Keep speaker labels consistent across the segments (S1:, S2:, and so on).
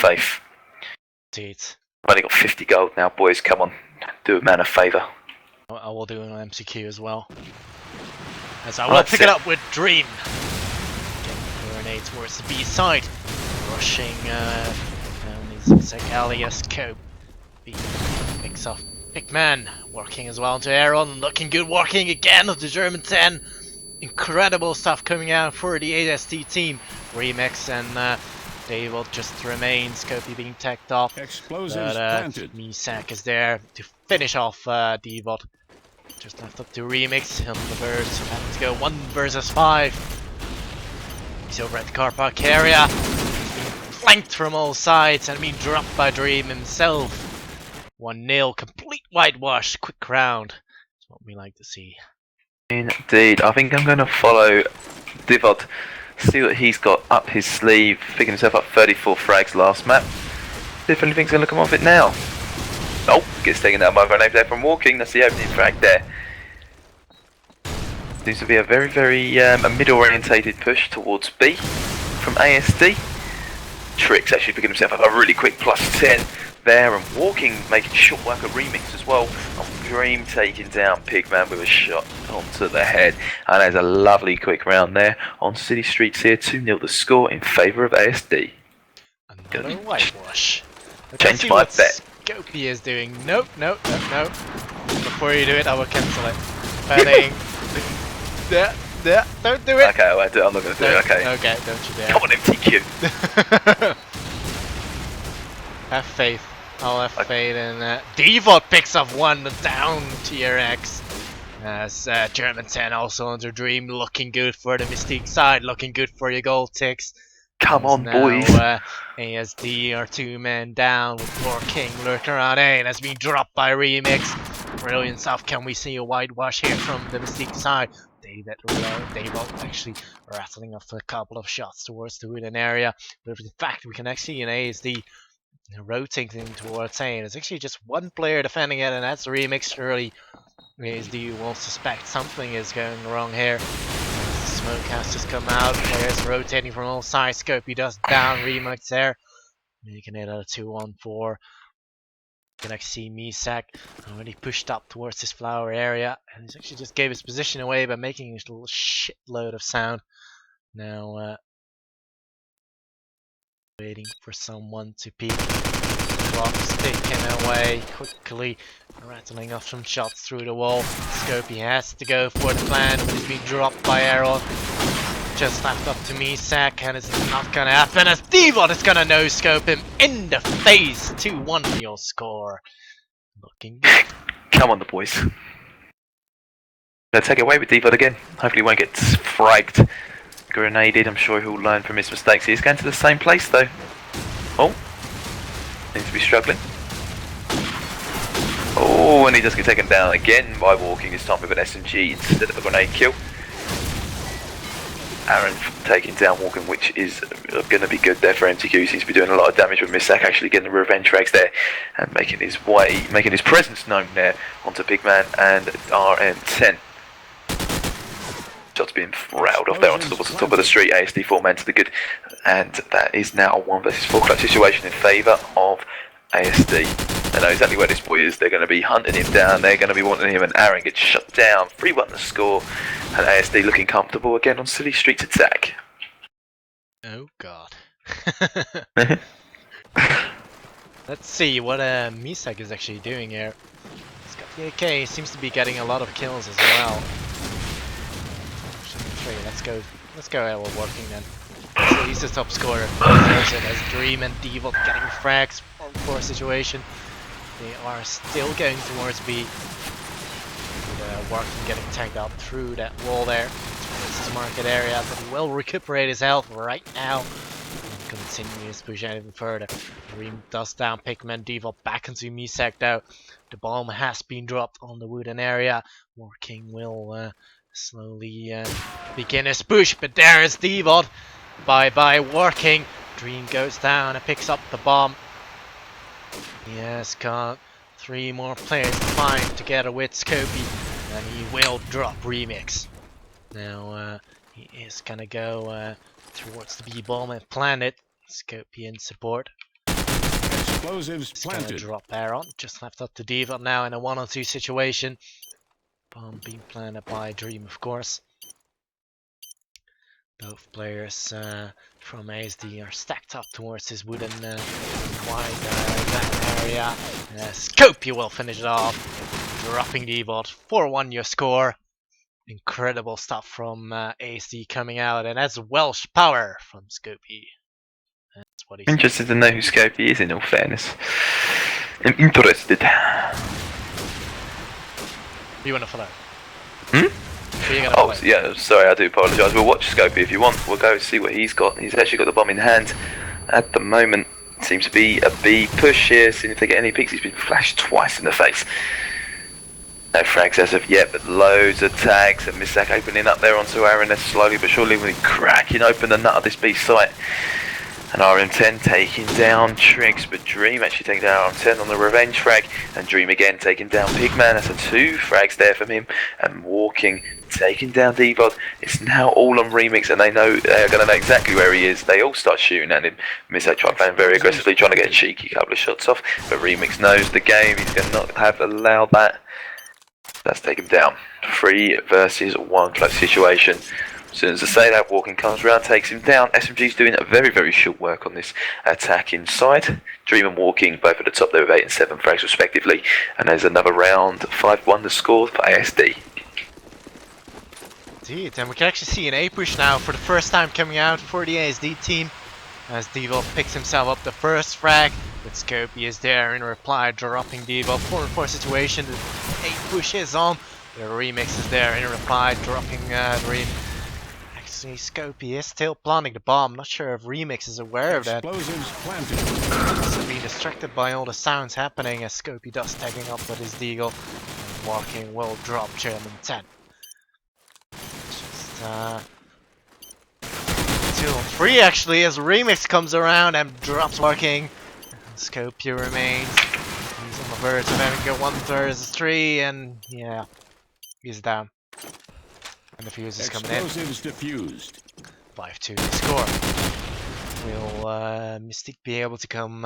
S1: faith.
S2: Indeed.
S1: I've only got 50 gold now, boys. Come on, do a man a favour.
S2: I will do an MTQ as well. As I will pick it up with Dream. Getting a grenade towards the B side. Rushing down the zigzag alley as Cope. B picks off Pikman. Working as well into Aaron. Looking good, working again of the German 10. Incredible stuff coming out for the ASD team. rikkz and David just remains. Scopy being tacked off.
S3: Explosives planted.
S2: Moussad is there to finish off Devot. Just left up to rikkz. Him the birds having to go 1 versus 5. He's over at the car park area. He's being flanked from all sides and being dropped by Dream himself. 1-0, complete whitewash, quick round. That's what we like to see.
S1: Indeed, I think I'm going to follow Divod, see what he's got up his sleeve, picking himself up 34 frags last map. See if anything's going to come off it now. Oh, gets taken out by grenade there from walking. That's the opening frag there. Seems to be a very a mid-orientated push towards B from ASD. rikkz actually picking himself up a really quick +10 there, and walking making short work of rikkz as well. Dream taking down Pigman with a shot onto the head, and there's a lovely quick round there on City Streets here. 2-0 the score in favour of ASD.
S2: Another whitewash.
S1: Change my bet.
S2: Scopy is doing. Nope. Before you do it, I will cancel it. Betting. Don't do it.
S1: Okay, I won't do it. I'm not going to do it. Okay.
S2: Okay, don't you dare.
S1: Come on, mTq.
S2: Have faith. I'll have faith in that. Devot picks up 1 down TRX. As German 10 also under Dream, looking good for the Mystique side, looking good for your gold ticks.
S1: Come on,
S2: now,
S1: boys.
S2: ASD are 2 men down with Lord King lurking around A and has been dropped by rikkz. Brilliant stuff. Can we see a whitewash here from the Mystique side? David actually rattling off a couple of shots towards the wooden area. But in fact, we can actually see an ASD rotating towards A. It's actually just 1 player defending it, and that's rikkz. Early ASD will suspect something is going wrong here. Smoke has just come out. Players rotating from all sides. Scopy does down rikkz there, making it a 2-on-4. You can actually see Moussad already pushed up towards this flower area, and he's actually just gave his position away by making a little shitload of sound. Now waiting for someone to peek. Clock's ticking away quickly, rattling off some shots through the wall. Scopy has to go for the plan, but he's being dropped by Aaron. Just left up to Moussad, and it's not gonna happen as Devot is gonna no-scope him in the face. 2-1 for your score. Looking good.
S1: Come on, the boys. Let's take it away with Devot again. Hopefully he won't get fragged, grenaded. I'm sure he'll learn from his mistakes. He's going to the same place though. Oh, seems to be struggling. Oh, and he does get taken down again by walking, this time with an SMG instead of a grenade kill. Aaron taking down walking, which is going to be good there for mTq. He seems to be doing a lot of damage with Moussad actually getting the revenge frags there and making his presence known there onto Pigman and RM10. Shots being riled off there onto the top of the street. ASD 4 men to the good, and that is now a 1 versus 4 clutch situation in favour of ASD. They know exactly where this boy is. They're going to be hunting him down. They're going to be wanting him, and Aaron gets shut down. 3-1 the score, and ASD looking comfortable again on City Streets attack.
S2: Oh god. Let's see what Moussad is actually doing here. He's got the AK. He seems to be getting a lot of kills as well. Let's go while we're working then. So he's the top scorer. As Dream and Devot getting frags for a situation. They are still going towards B. With working getting tagged up through that wall there. Towards his market area, but he will recuperate his health right now. And continue his push out even further. Dream does down Pikman. Devot back into Moussad though. The bomb has been dropped on the wooden area. Working will slowly begin his push, but there is Devot. Bye working. Dream goes down and picks up the bomb. He has got 3 more players to find together with Scopy, and he will drop rikkz. Now he is gonna go towards the B bomb and plant it. Scopy in support.
S3: Explosives
S2: Just gonna
S3: planted.
S2: drop Aaron. Just left up to Devo now in a 1-on-2 situation. Bomb being planted by Dream, of course. Both players from ASD are stacked up towards this wooden wide that area. Scope, you will finish it off. Dropping the bot. 4-1 your score. Incredible stuff from ASD coming out, and that's Welsh power from Scopey. That's what he said.
S1: Interested to know who Scopey is, in all fairness. I'm interested.
S2: You wanna follow?
S1: Hmm?
S2: Who you gonna
S1: Oh,
S2: play?
S1: yeah, sorry, I do apologise. We'll watch Scopey if you want. We'll go see what he's got. He's actually got the bomb in hand at the moment. Seems to be a B push here. Seeing if they get any picks. He's been flashed twice in the face. No frags as of yet, but loads of tags. And Misak opening up there onto Aaron slowly but surely, when cracking open the nut of this B site. And RM10 taking down rikkz, but Dream actually taking down RM10 on the revenge frag, and Dream again taking down Pigman. That's a 2 frags there from him, and Walking taking down D-Bod. It's now all on rikkz, and they know they're going to know exactly where he is. They all start shooting at him. Misak try playing very aggressively, trying to get a cheeky couple of shots off, but rikkz knows the game. He's going to not have allowed that. That's taken down. 3 versus 1 close situation. As soon as the Say-That Walking comes around, takes him down. SMG's doing a very, very short work on this attack inside. Dream and Walking both at the top there with 8 and 7 frags respectively. And there's another round, 5-1 the score for ASD.
S2: Indeed, and we can actually see an A push now for the first time coming out for the ASD team. As Devo picks himself up the first frag, but Scopey is there in reply, dropping Devo. 4-4 situation, the A push is on. The rikkz is there in reply, dropping Dream. Actually, Scopey is still planting the bomb. Not sure if rikkz is aware of that.
S3: Explosives planted.
S2: He's being distracted by all the sounds happening as Scopey does tagging up with his deagle. And Walking will drop German 10. Just 2-3 actually as rikkz comes around and drops Walking. Scopey remains. He's on the verge of having a 1/3 as 3, and yeah, he's down. And the fuse is coming in.
S3: Explosives diffused.
S2: 5-2 to score. Will Mystique be able to come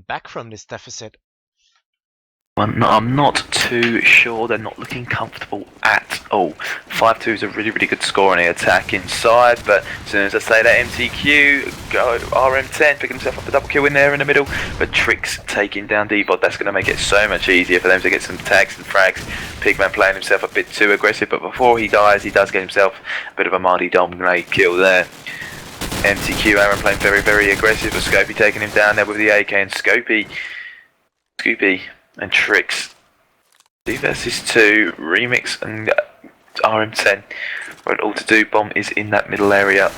S2: back from this deficit?
S1: Well, no, I'm not too sure. They're not looking comfortable at all. 5-2 is a really, really good score on the attack inside, but as soon as I say that, mTq, go RM10, picking himself up a double kill in there in the middle, but rikkz taking down D-Bod. That's going to make it so much easier for them to get some tags and frags. Pigman playing himself a bit too aggressive, but before he dies, he does get himself a bit of a Marty dominate kill there. mTq, Aaron playing very, very aggressive, but Scopey taking him down there with the AK, and Scopey and rikkz. 2 versus 2, rikkz and RM10. What all to do, bomb is in that middle area.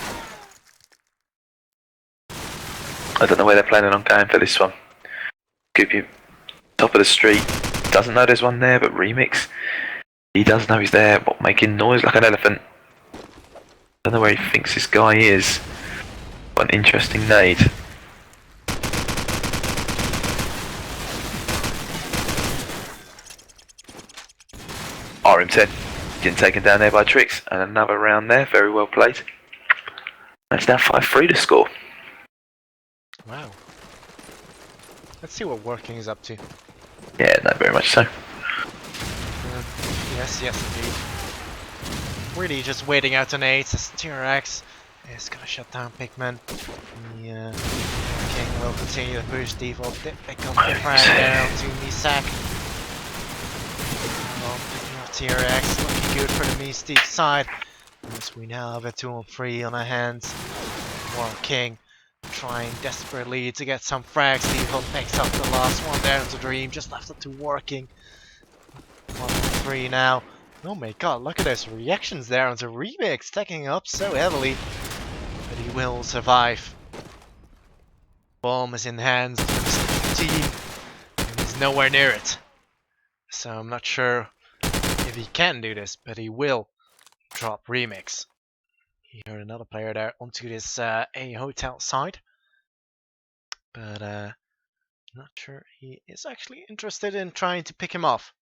S1: I don't know where they're planning on going for this one. Scopey, top of the street, doesn't know there's one there, but rikkz, he does know he's there, but making noise like an elephant. Don't know where he thinks this guy is. What an interesting nade. RM10 getting taken down there by rikkz, and another round there, very well played. That's now 5-3 to score.
S2: Wow. Let's see what Working is up to.
S1: Yeah, no, very much so.
S2: Yes, indeed. Really just waiting out an 8 as TRX is gonna shut down Pigman. The King will continue to push default. Pick up the frag down to Misak. TRX looking good for the Mystique side. As we now have a 2-on-3 on our hands. King trying desperately to get some frags. Default picks up the last one down to Dream. Just left it to Working. 1-3 now. Oh my god, look at those reactions there onto rikkz, taking up so heavily. But he will survive. Bomb is in hands of the team. And he's nowhere near it. So I'm not sure if he can do this, but he will drop rikkz. You heard another player there onto this A hotel side. But not sure he is actually interested in trying to pick him off.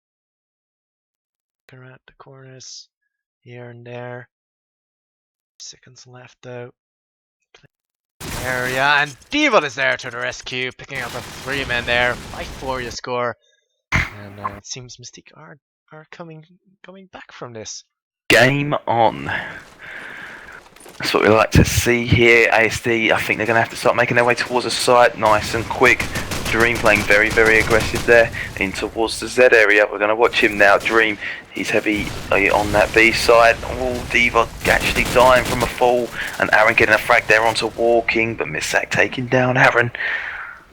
S2: Look around the corners here and there. Seconds left though. area, and Devil is there to the rescue, picking up a 3-man there. 5-4 your score, and it seems mTq are coming back from this.
S1: Game on. That's what we like to see here. ASD, I think they're going to have to start making their way towards the site nice and quick. Dream playing very, very aggressive there in towards the Z area. We're going to watch him now. Dream, he's heavy on that B side. Oh, Diva actually dying from a fall, and Aaron getting a frag there onto Walking, but Misak taking down Aaron.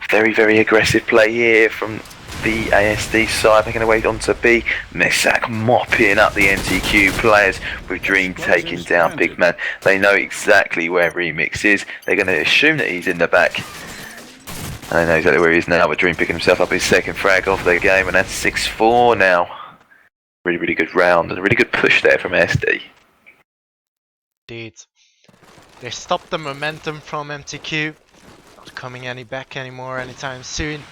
S1: Very, very aggressive play here from the ASD side, making their way onto B. Misak mopping up the mTq players with Dream taking down Big Man. They know exactly where rikkz is. They're going to assume that he's in the back. And they know exactly where he is now, but Dream picking himself up his second frag off the game, and that's 6-4 now. Really, really good round, and a really good push there from ASD.
S2: Indeed. They stopped the momentum from mTq. Not coming back anymore anytime soon.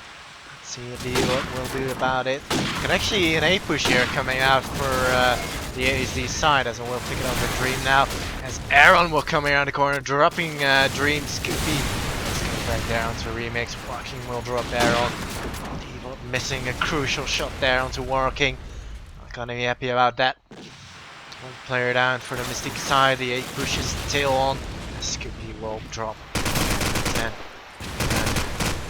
S2: Let's see what we'll do about it. Can actually an A push here coming out for the ASD side, as we'll pick it up with Dream now. As Aaron will come around the corner, dropping Dream Scoopy. Right there onto rikkz. Walking will drop there on Devil, missing a crucial shot there onto Walking. Not gonna be happy about that. One player down for the mTq side. The 8 pushes tail on. Scoopy will drop. Then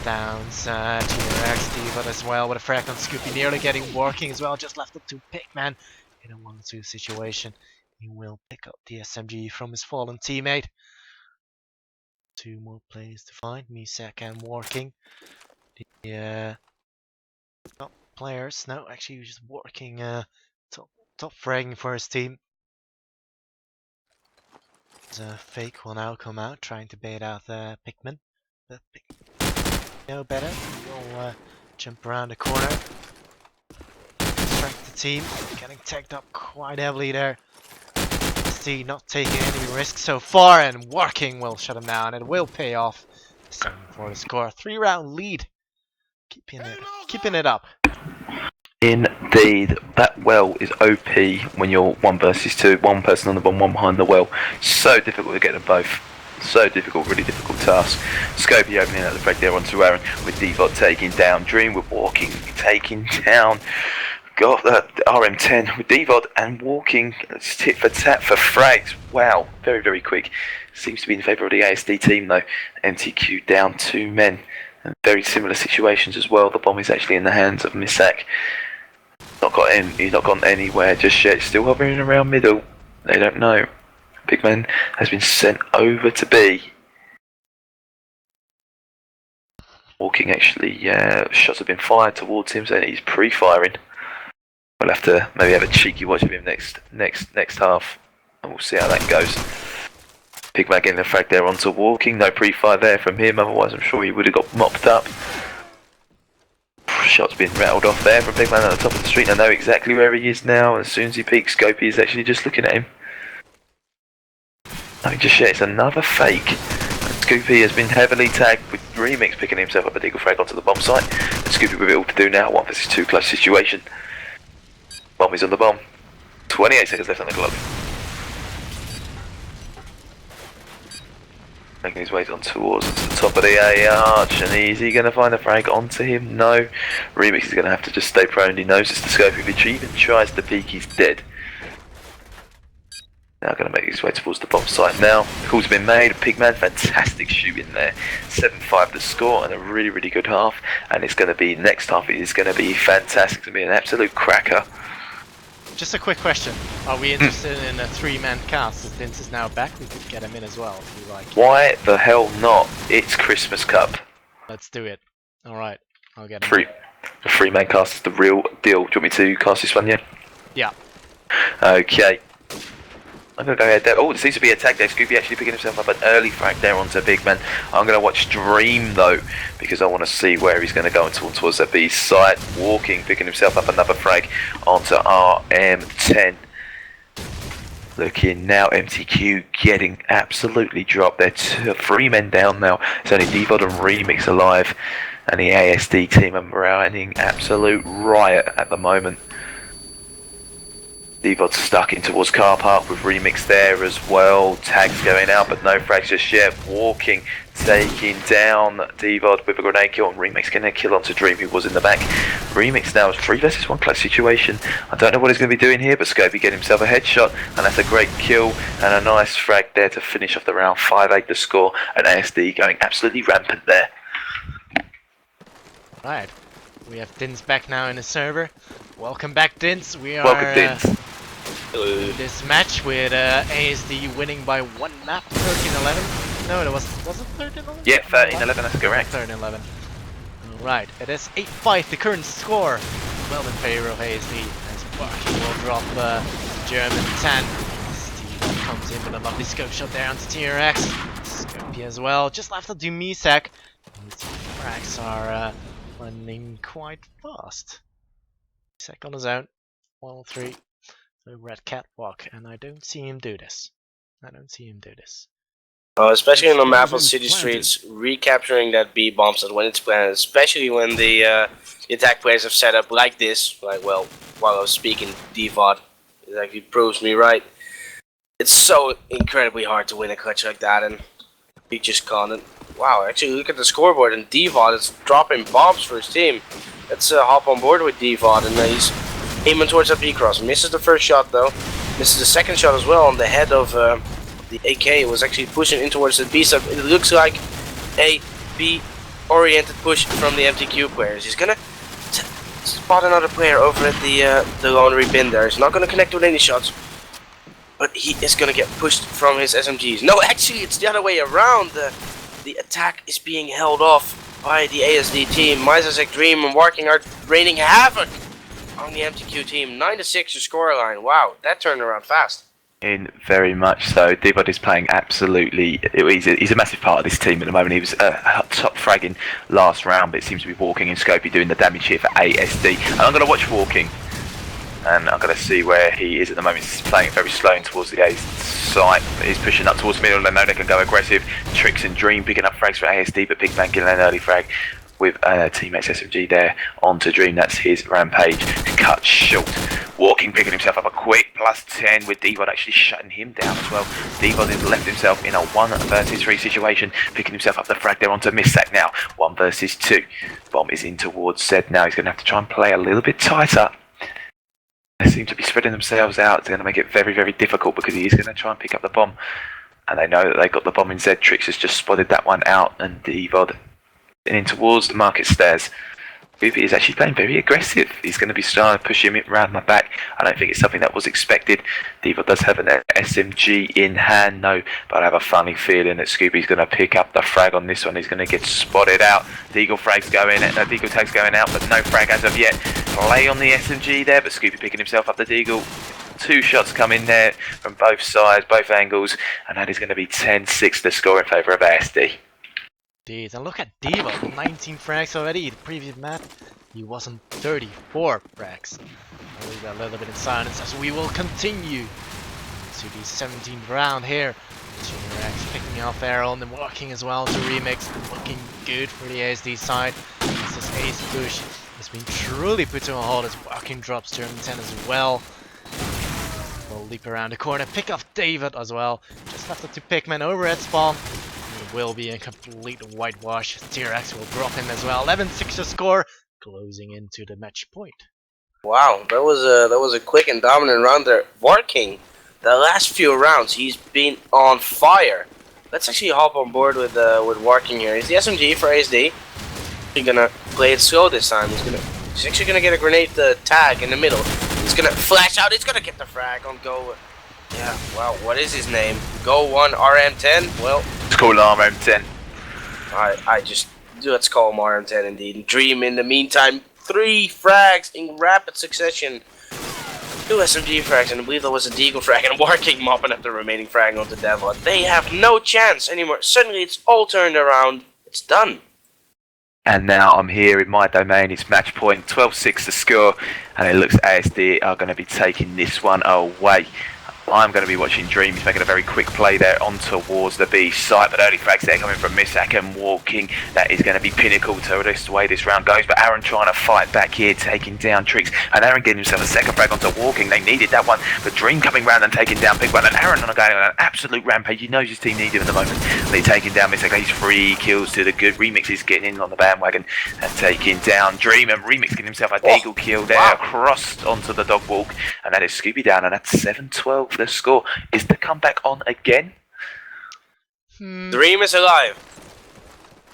S2: downs T-Rex. Devil as well with a frag on Scoopy, nearly getting Walking as well. Just left up to Pigman in a 1-2 situation. He will pick up the SMG from his fallen teammate. 2 more players to find, Misak and Walking. The top players, no, actually he was just Walking top fragging for his team. The fake will now come out, trying to bait out Pikmin. But no better, will jump around the corner. Distract the team, getting tagged up quite heavily there. Not taking any risks so far, and Walking will shut him down. It will pay off. 7 for the score. 3-round lead. Keeping it up.
S1: Indeed, that well is OP when you're 1 versus 2, 1 person on the bomb, 1 behind the well. So difficult to get them both. So difficult, really difficult task. Scopey opening out the frag there onto Aaron, with Devot taking down Dream, with Walking taking down. Got that RM10 with Devod and Walking. It's tit for tat for frags. Wow, very, very quick. Seems to be in favour of the ASD team though. mTq down 2 men. And very similar situations as well. The bomb is actually in the hands of Misak. He's not gone anywhere just yet. Still hovering around middle. They don't know. Big Man has been sent over to B. Walking actually, shots have been fired towards him, so he's pre-firing. We'll have to maybe have a cheeky watch of him next half, and we'll see how that goes. Pigman getting the frag there onto Walking. No pre-fire there from him, otherwise I'm sure he would have got mopped up. Shots being rattled off there from Pigman at the top of the street. I know exactly where he is now, and as soon as he peeks, Scopey is actually just looking at him. No, just yet, it's another fake. And Scoopy has been heavily tagged with rikkz picking himself up a deagle frag onto the bomb site. And Scoopy with it all to do now, 1 versus 2 close situation. Bomb is on the bomb. 28 seconds left on the clock. Making his way on towards the top of the A arch, and is he going to find a frag onto him? No. rikkz is going to have to just stay prone. He knows it's the scope. If he even tries to peek, he's dead. Now going to make his way towards the bomb site now. Call's been made. Pigman, fantastic shooting there. 7-5 the score, and a really, really good half. And it's going to be, next half, it is going to be fantastic. It's going to be an absolute cracker.
S2: Just a quick question. Are we interested in a 3-man cast? Since Vince is now back, we could get him in as well if you like.
S1: Why the hell not? It's Christmas Cup.
S2: Let's do it. Alright, I'll get him.
S1: The 3-man cast is the real deal. Do you want me to cast this one, yeah?
S2: Yeah.
S1: Okay. I'm going to go ahead there. Oh, there seems to be a tag there. Scooby actually picking himself up an early frag there onto Big Man. I'm going to watch Dream though, because I want to see where he's going to go towards the B site. Walking, picking himself up another frag onto RM10. Looking now, mTq getting absolutely dropped. They're 3 men down now. It's only Devod and rikkz alive. And the ASD team are running absolute riot at the moment. Devod's stuck in towards car park with rikkz there as well. Tags going out, but no frags just yet. Walking taking down Devod with a grenade kill, and Remix getting a kill onto Dream, who was in the back. Remix now is 3 versus 1 clutch situation. I don't know what he's going to be doing here, but Scopey getting himself a headshot, and that's a great kill and a nice frag there to finish off the round. 5-8 the score, and ASD going absolutely rampant there.
S2: Right, we have Dins back now in the server. Welcome back, Dins. We are
S1: Welcome, Dins.
S2: this match with ASD winning by 1 map, 13-11. No, it was it 13-11?
S1: Yeah, 13-11, that's correct.
S2: 13-11. Alright, it is 8-5 the current score. Well in favor of ASD. As Barky will drop German 10. Steve comes in with a lovely scope shot there onto TRX. Scopey as well. Just left to do Misak. His frags are running quite fast. Misak on his own. 1-3. Over at Catwalk, and I don't see him do this.
S4: Especially on the map of City Streets, recapturing that B bombs when it's planted, especially when the attack players have set up like this, like, well, while I was speaking, DVOD, it actually proves me right. It's so incredibly hard to win a clutch like that, and he just can't. Wow, actually look at the scoreboard, and DVOD is dropping bombs for his team. Let's hop on board with DVOD, and he's aiming towards that B-cross. Misses the first shot though, misses the second shot as well on the head of the AK. It was actually pushing in towards the B sub. It looks like a B-oriented push from the mTq players. He's gonna spot another player over at the laundry bin there. He's not gonna connect with any shots, but he is gonna get pushed from his SMGs. No, actually it's the other way around. The attack is being held off by the ASD team. Meisersek Dream and Working are raining havoc on the mTq team. 9-6 the scoreline. Wow, that turned around fast.
S1: In very much so. Devod is playing absolutely. He's a massive part of this team at the moment. He was top fragging last round, but it seems to be Walking and Scopey doing the damage here for ASD. And I'm going to watch Walking, and I'm going to see where he is at the moment. He's playing very slow and towards the A side. He's pushing up towards the middle, and they can go aggressive. Rikkz and Dream picking up frags for ASD, but Big Bang getting an early frag with teammates SMG there onto Dream. That's his rampage. Cut short. Walking picking himself up a quick +10 with Devod actually shutting him down as well. Devod has left himself in a 1 versus 3 situation, picking himself up the frag there onto Misak now. 1 versus 2. Bomb is in towards Zed now. He's going to have to try and play a little bit tighter. They seem to be spreading themselves out. It's going to make it very, very difficult because he is going to try and pick up the bomb. And they know that they got the bomb in Zed. Rikkz has just spotted that one out, and Devod in towards the market stairs. Booby is actually playing very aggressive. He's going to be starting to push him around my back. I don't think it's something that was expected. Devod does have an SMG in hand, no, but I have a funny feeling that Scooby's going to pick up the frag on this one. He's going to get spotted out. Deagle tag's going out, but no frag as of yet. Play on the SMG there, but Scooby picking himself up the Deagle. 2 shots come in there from both sides, both angles, and that is going to be 10-6 the score in favour of ASD.
S2: Indeed, and look at Devod, 19 frags already. The previous map, he was on 34 frags. I'll leave that a little bit in silence as we will continue to the 17th round here. TRX picking off Errol and then Walking as well to Remix. Looking good for the ASD side. This ace push has been truly put to a halt as Walking drops German 10 as well. We'll leap around the corner, pick off Devod as well. Just left the 2 Pikmin over at spawn. Will be a complete whitewash. TRX will drop him as well. 11-6 to score, closing into the match point.
S4: Wow, that was a quick and dominant round there. Working the last few rounds, he's been on fire. Let's actually hop on board with Working here. He's the SMG for ASD. He's gonna play it slow this time. He's actually gonna get a grenade tag in the middle. He's gonna flash out. He's gonna get the frag on Go. Yeah, wow, what is his name? Go1 RM10? Well,
S1: Let's call him RM10.
S4: let's call him RM10 indeed. Dream in the meantime, 3 frags in rapid succession. 2 SMG frags, and I believe there was a Deagle frag, and Working mopping up the remaining frag onto Devod. They have no chance anymore. Suddenly it's all turned around. It's done.
S1: And now I'm here in my domain. It's match point, 12-6 to score, and it looks ASD are going to be taking this one away. I'm going to be watching Dream. He's making a very quick play there on towards the B site, but early frags there coming from Misak and walking. That is going to be pinnacle to this way this round goes, but Aaron trying to fight back here, taking down Rikkz, and Aaron getting himself a second frag onto walking. They needed that one, but Dream coming round and taking down Big One, and Aaron on going on an absolute rampage. He knows his team need him at the moment. They're taking down Misak. He's 3 kills to the good. Rikkz is getting in on the bandwagon and taking down Dream, and Rikkz getting himself a deagle kill there across onto the dog walk, and that is Scooby down, and that's 7-12 the score. Is the comeback on again?
S4: Dream is alive.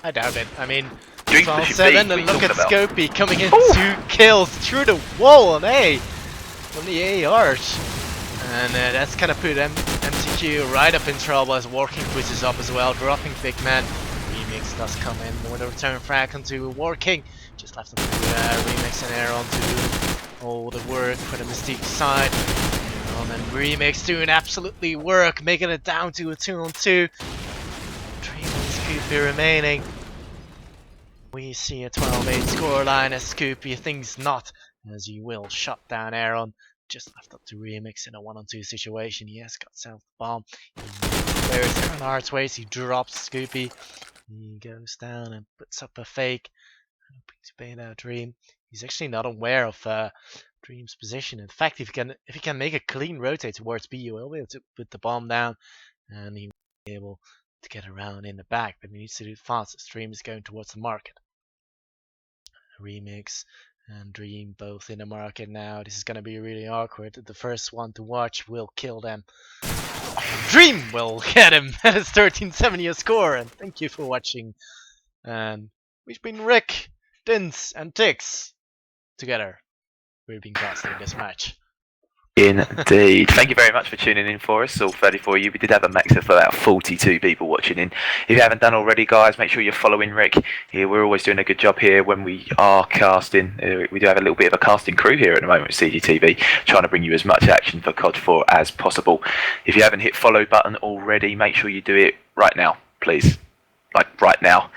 S2: I doubt it. I mean,
S1: Dream
S2: 12-7, and look at
S1: about.
S2: Scopey coming in 2 kills through the wall on A, on the A arch. And that's gonna put mTq right up in trouble as Working pushes up as well, dropping Big Man. Rikkz does come in with a return frag onto Working. Just left him to Rikkz and Air on to do all the work for the Mystique side. And then Rikkz doing absolutely work, making it down to a 2-on-2. 3 minutes Scoopy remaining. We see a 12-8 scoreline as Scoopy thinks not, as he will shut down Aaron. Just left up to Rikkz in a 1-on-2 situation. He has got himself the bomb. There's Aaron Artsways. He drops Scoopy. He goes down and puts up a fake, hoping to bait out Dream. He's actually not aware of Dream's position. In fact, if he can make a clean rotate towards B, he will be able to put the bomb down, and he will be able to get around in the back. But he needs to do it fast as Dream is going towards the market. Rikkz and Dream both in the market now. This is going to be really awkward. The first one to watch will kill them. Dream will get him. That is 1370 a score. And thank you for watching. And we've been Rick, Dins, and Tix together. We've been casting this match.
S1: Indeed. Thank you very much for tuning in for us, all 34 of you. We did have a max of about 42 people watching in. If you haven't done already, guys, make sure you're following Rick. Here, we're always doing a good job here when we are casting. We do have a little bit of a casting crew here at the moment with CGTV, trying to bring you as much action for COD 4 as possible. If you haven't hit follow button already, make sure you do it right now, please. Like right now.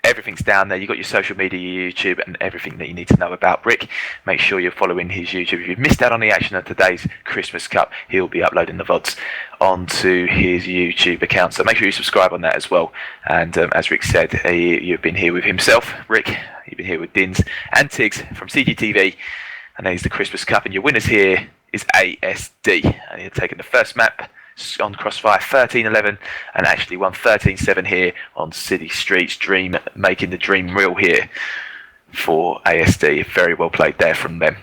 S1: Everything's down there. You've got your social media, your YouTube, and everything that you need to know about Rick. Make sure you're following his YouTube. If you've missed out on the action of today's Christmas Cup, he'll be uploading the VODs onto his YouTube account. So make sure you subscribe on that as well. And as Rick said, you've been here with himself, Rick. You've been here with Dins and Tiggs from CGTV. And there's the Christmas Cup. And your winners here is ASD. And you're taking the first map on Crossfire 13-11 and actually won 13-7 here on City Streets. Dream making the dream real here for ASD. Very well played there from them.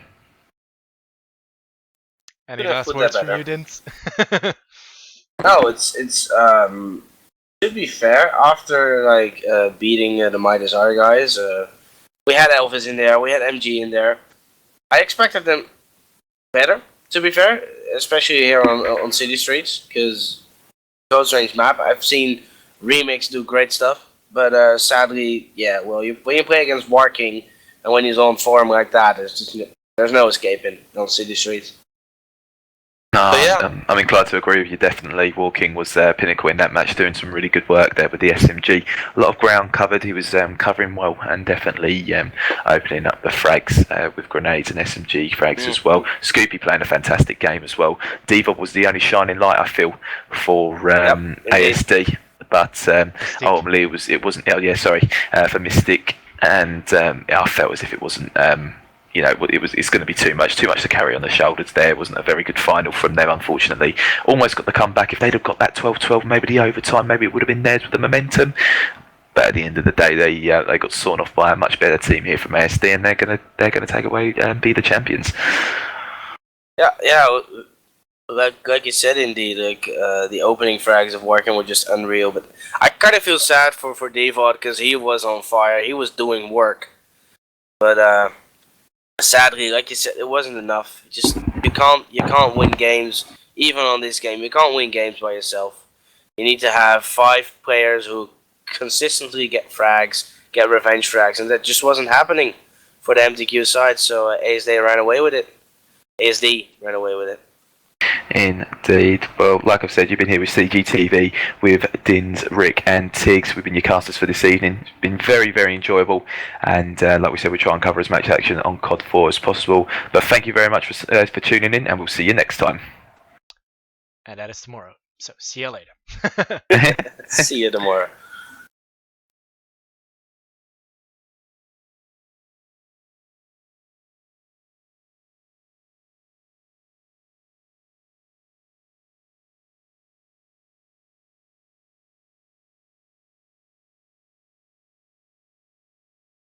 S2: Any last words from you, Dins?
S4: No, it's to be fair, after like beating the Midas R guys, we had Elvis in there, we had MG in there. I expected them better, to be fair, especially here on City Streets, because close range map. I've seen Rikkz do great stuff, but sadly, yeah, well, when you play against Working and when he's on form like that, there's no escaping on City Streets.
S1: No,
S4: yeah.
S1: I'm inclined to agree with you, definitely. Walking was pinnacle in that match, doing some really good work there with the SMG. A lot of ground covered, he was covering well and definitely opening up the frags with grenades and SMG frags as well. Scoopy playing a fantastic game as well. Devob was the only shining light, I feel, for ASD. But ultimately it wasn't, for Mystic. And I felt as if it wasn't... it's going to be too much to carry on the shoulders there. It wasn't a very good final from them, unfortunately. Almost got the comeback. If they'd have got that 12-12, maybe the overtime, maybe it would have been theirs with the momentum. But at the end of the day, they got sawn off by a much better team here from ASD, and they're going to take away and be the champions.
S4: Yeah. Like you said, indeed, the opening frags of Working were just unreal. But I kind of feel sad for Devod because he was on fire. He was doing work, but. Sadly, like you said, it wasn't enough. You can't win games, even on this game. You can't win games by yourself. You need to have 5 players who consistently get frags, get revenge frags, and that just wasn't happening for the mTq side. So ASD ran away with it. ASD ran away with it.
S1: Indeed. Well, like I've said, you've been here with CGTV with Dins, Rick and Tiggs. We've been your casters for this evening. It's been very, very enjoyable, and like we said, we try and cover as much action on COD 4 as possible. But thank you very much for tuning in, and we'll see you next time.
S2: And that is tomorrow. So see you later.
S4: See you tomorrow.